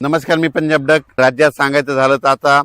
नमस्कार, मी पंजाब डक. राज्यात सांगायचं झालं तर आता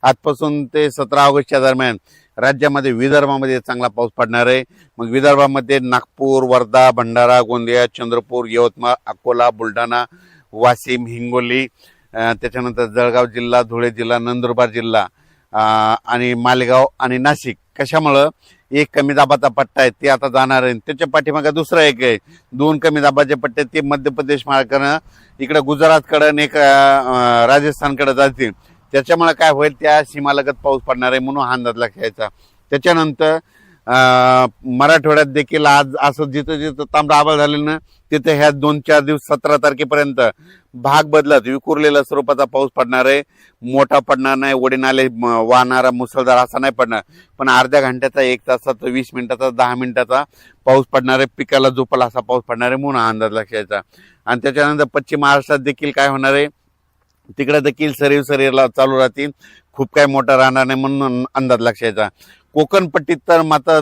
आजपासून ते 17 ऑगस्टच्या दरम्यान राज्यामध्ये विदर्भामध्ये चांगला पाऊस पडणार आहे. मग विदर्भामध्ये नागपूर, वर्धा, भंडारा, गोंदिया, चंद्रपूर, यवतमाळ, अकोला, बुलढाणा, वाशिम, हिंगोली, त्याच्यानंतर जळगाव जिल्हा, धुळे जिल्हा, नंदुरबार जिल्हा आणि मालेगाव आणि नाशिक. कशामुळं एक कमी दाबाचा पट्टा आहे ते आता जाणार आहे. त्याच्या पाठीमागे दुसरा एक आहे, दोन कमी दाबाचे पट्टे ते मध्य प्रदेश मार्गानं इकडे गुजरातकडं एक राजस्थानकडे जातील. त्याच्यामुळे काय होईल, त्या सीमालगत पाऊस पडणार आहे म्हणून हा अंदाज लक्षायचा. त्याच्यानंतर मराठवाड्यात देखील आज असं जिथं जिथं तांबडा आभाळ झालेलं ना तिथे ह्या 2-4 दिवस 17 तारखेपर्यंत भाग बदलत विखुरलेल्या स्वरूपाचा पाऊस पडणार आहे. मोठा पडणार नाही, ओढे नाले वाहणारा मुसळधार असा नाही पडणार, पण अर्ध्या घंट्याचा, 1 तासाचा, 20 मिनिटाचा, 10 मिनिटाचा पाऊस पडणार आहे. पिकाला झोपला असा पाऊस पडणार आहे म्हणून हा अंदाज लक्षायचा. आणि त्याच्यानंतर पश्चिम महाराष्ट्रात देखील काय होणार आहे, तिकडे देखील सरीला चालू राहतील, खूप काय मोठा राहणार नाही म्हणून अंदाज लक्षायचा. कोकण पट्टीत तर मात्र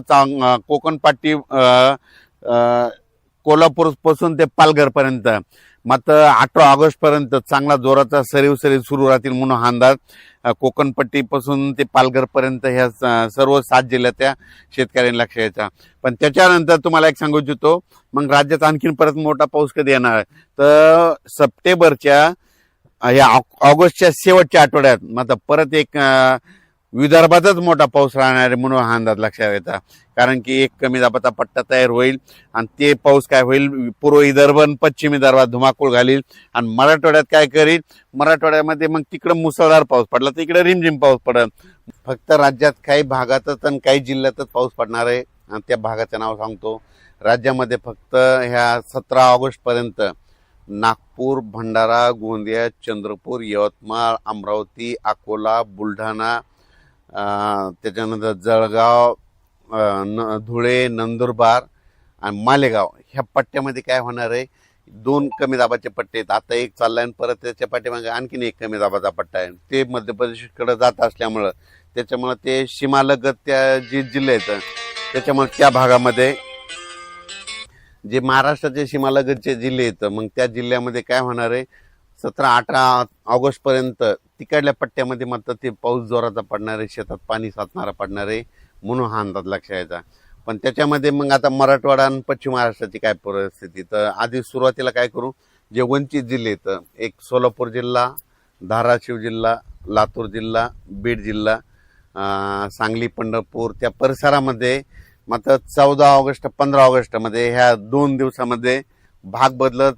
कोकण पट्टी कोल्हापूर पासून ते पालघर पर्यंत मात्र 18 ऑगस्ट पर्यंत चांगला जोराचा सरीव सुरू राहतील म्हणून हा अंदाज. कोकण पट्टीपासून ते पालघर पर्यंत ह्या सर्व 7 जिल्ह्याच्या शेतकऱ्यांनी लक्ष द्यायचा. पण त्याच्यानंतर तुम्हाला एक सांगू इच्छितो, मग राज्यात आणखीन परत मोठा पाऊस कधी येणार आहे तर सप्टेंबरच्या या ऑगस्टच्या शेवटच्या आठवड्यात मात्र परत एक विदर्भातच मोठा पाऊस राहणार आहे म्हणून हा अंदाज लक्षात घ्यायचा. कारण की एक कमी दाबाचा पट्टा तयार होईल आणि ते पाऊस काय होईल, पूर्व विदर्भ आणि पश्चिम विदर्भात धुमाकूळ घालील. आणि मराठवाड्यात काय करील, मराठवाड्यामध्ये मग तिकडं मुसळधार पाऊस पडला तर इकडे रिमझिम पाऊस पडेल. फक्त राज्यात काही भागातच आणि काही जिल्ह्यातच पाऊस पडणार आहे. आणि त्या भागाचं नाव सांगतो. राज्यामध्ये फक्त ह्या 17 ऑगस्ट पर्यंत नागपूर, भंडारा, गोंदिया, चंद्रपूर, यवतमाळ, अमरावती, अकोला, बुलढाणा, त्याच्यानंतर जळगाव, धुळे, नंदुरबार आणि मालेगाव ह्या पट्ट्यामध्ये काय होणार आहे, 2 कमी दाबाचे पट्टे आहेत. आता एक चाललाय आणि परत त्याच्या पाठीमागे आणखीन एक कमी दाबाचा पट्टा आहे. ते मध्य प्रदेशकडे जात असल्यामुळं त्याच्यामुळे ते सीमालगत त्या जे जिल्हे आहेत त्याच्यामुळे त्या भागामध्ये जे महाराष्ट्राचे सीमालगतचे जिल्हे आहेत मग त्या जिल्ह्यामध्ये काय होणार आहे, 17-18 ऑगस्ट पर्यंत तिकडल्या पट्ट्यामध्ये मात्र ते पाऊस जोराचा पडणार आहे, शेतात पाणी साचणारा पडणार आहे म्हणून हा अंदाज लक्षात यायचा. पण त्याच्यामध्ये मग आता मराठवाडा आणि पश्चिम महाराष्ट्राची काय परिस्थिती, तर आधी सुरुवातीला काय करू, जे वंचित जिल्हे आहेत, एक सोलापूर जिल्हा, धाराशिव जिल्हा, लातूर जिल्हा, बीड जिल्हा, सांगली, पंढरपूर त्या परिसरामध्ये मात्र 14 ऑगस्ट 15 ऑगस्टमध्ये ह्या 2 दिवसामध्ये भाग बदलत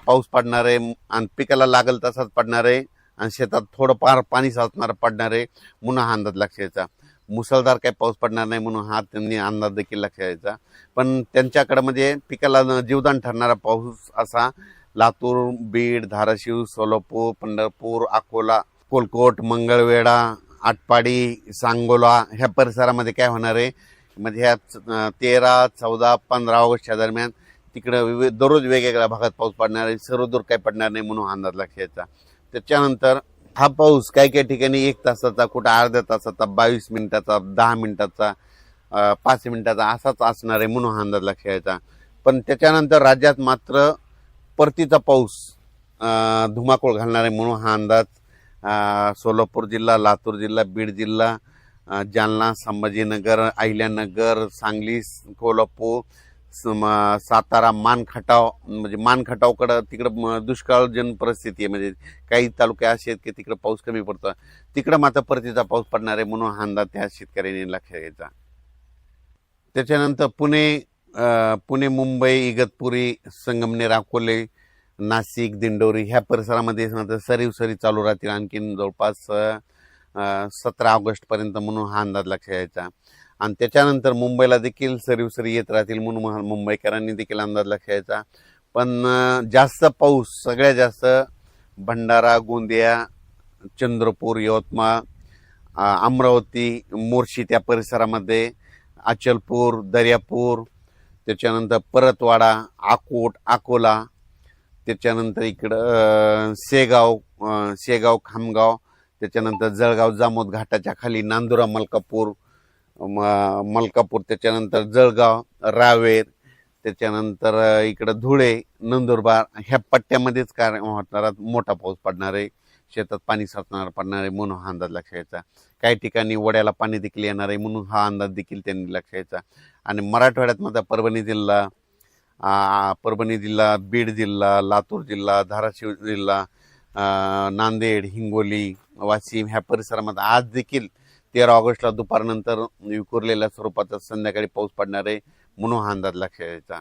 पाऊस पडणार आहे आणि पिकाला लागल तसाच पडणार आहे आणि शेतात थोडंफार पाणी साचणार पडणार आहे म्हणून हा अंदाज लक्षात यायचा. मुसळधार काही पाऊस पडणार नाही म्हणून हा त्यांनी अंदाज देखील लक्षात यायचा. पण त्यांच्याकडे म्हणजे पिकाला जीवदान ठरणारा पाऊस असा लातूर, बीड, धाराशिव, सोलापूर, पंढरपूर, अकोला, अक्कलकोट, मंगळवेढा, आटपाडी, सांगोला ह्या परिसरामध्ये काय होणार आहे, म्हणजे ह्या 13, 14, 15 ऑगस्टच्या दरम्यान तिकडे दररोज वेगवेगळ्या भागात पाऊस पडणार आहे, सर्वदूर काही पडणार नाही म्हणून अंदाज लक्षात यायचा. त्याच्यानंतर हा पाऊस काही काही ठिकाणी 1 तासाचा, कुठं अर्ध्या तासाचा, 22 मिनिटाचा, 10 मिनिटाचा, 5 मिनिटाचा असाच असणार आहे म्हणून हा अंदाज लक्षात यायचा. पण त्याच्यानंतर राज्यात मात्र परतीचा पाऊस धुमाकूळ घालणार आहे म्हणून हा अंदाज सोलापूर जिल्हा, लातूर जिल्हा, बीड जिल्हा, जालना, संभाजीनगर, अहिल्यानगर, सांगली, कोल्हापूर, सातारा, मानखटाव, म्हणजे मानखटावकडं तिकडं दुष्काळजन परिस्थिती आहे. म्हणजे काही तालुके असे आहेत की तिकडं पाऊस कमी पडतो, तिकडं मात्र परतीचा पाऊस पडणार आहे म्हणून हा अंदाज त्या शेतकऱ्यांनी लक्षात घ्यायचा. त्याच्यानंतर पुणे, मुंबई, इगतपुरी, संगमनेर, अकोले, नाशिक, दिंडोरी ह्या परिसरामध्ये सरी चालू राहतील आणखीन जवळपास 17 ऑगस्टपर्यंत म्हणून हा अंदाज लक्षात यायचा. आणि त्याच्यानंतर मुंबईला देखील सरी येत राहतील म्हणून मुंबईकरांनी देखील अंदाज लक्षात यायचा. पण जास्त पाऊस सगळ्यात जास्त भंडारा, गोंदिया, चंद्रपूर, यवतमाळ, अमरावती, मोर्शी त्या परिसरामध्ये, अचलपूर, दर्यापूर, त्याच्यानंतर परतवाडा, आकोट, अकोला, त्याच्यानंतर इकडं शेगाव, खामगाव, त्याच्यानंतर जळगाव, जामोद घाटाच्या खाली नांदुरा, मलकापूर, त्याच्यानंतर जळगाव, रावेर, त्याच्यानंतर इकडं धुळे, नंदुरबार ह्या पट्ट्यामध्येच काय होणार मोठा पाऊस पडणार आहे. शेतात पाणी साचणार पडणार आहे म्हणून हा अंदाज लक्षात घ्यायचा. काही ठिकाणी वड्याला पाणी देखील येणार आहे म्हणून हा अंदाज देखील त्यांनी लक्षात घ्यायचा. आणि मराठवाड्यात माझा परभणी जिल्हा, बीड जिल्हा, लातूर जिल्हा, धाराशिव जिल्हा, नांदेड, हिंगोली, वाशिम ह्या परिसरामध्ये आज देखील 13 ऑगस्टला दुपारनंतर विखुरलेल्या स्वरूपाचा संध्याकाळी पाऊस पडणार आहे म्हणून हा अंदाज लक्षात घ्यायचा.